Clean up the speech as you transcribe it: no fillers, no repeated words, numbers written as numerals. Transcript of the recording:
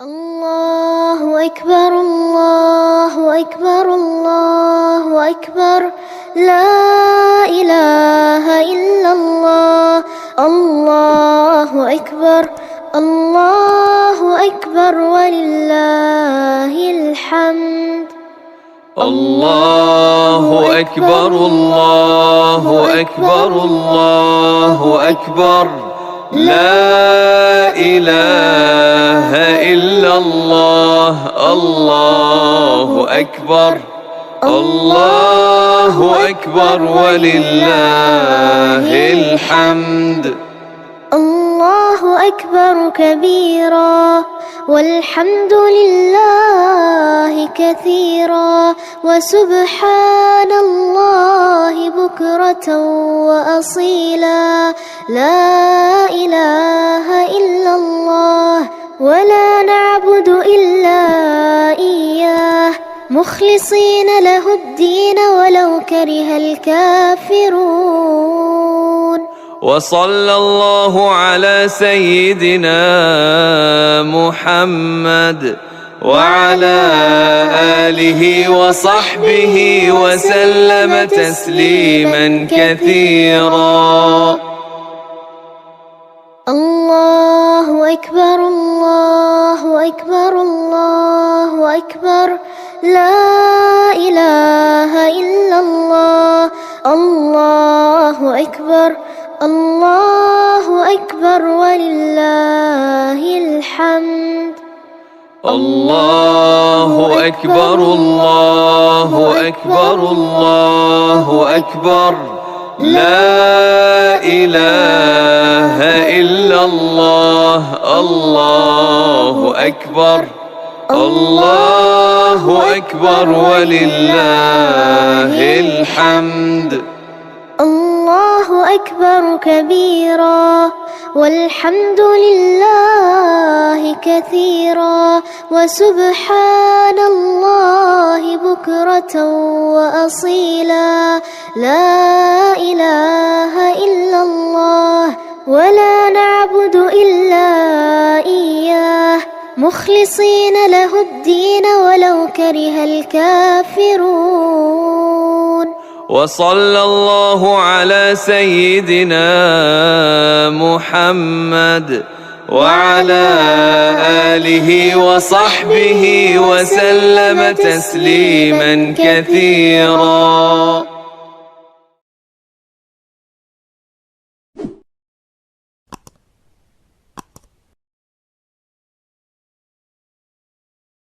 الله أكبر الله أكبر الله أكبر لا إله إلا الله. الله أكبر الله أكبر ولله الحمد. الله أكبر الله أكبر الله أكبر لا إله إلا الله. الله أكبر الله أكبر ولله الحمد. الله أكبر كبيرا والحمد لله كثيرا وسبحان الله بكرة وأصيلا. لا إله إلا الله ولا نعبد إلا إياه مخلصين له الدين ولو كره الكافرون. وصلى الله على سيدنا محمد وعلى آله وصحبه وسلم تسليما كثيرا. الله أكبر الله أكبر الله أكبر لا إله إلا الله. الله أكبر الله أكبر ولله الحمد. الله أكبر الله أكبر الله أكبر لا إله إلا الله. الله أكبر الله أكبر ولله الحمد. الله أكبر كبيرا والحمد لله كثيرا وسبحان الله بكرة وأصيلا. لا إله إلا الله ولا نعبد إلا إياه مخلصين له الدين ولو كره الكافرون. وصلى الله على سيدنا محمد وعلى آله وصحبه وسلم تسليما كثيرا.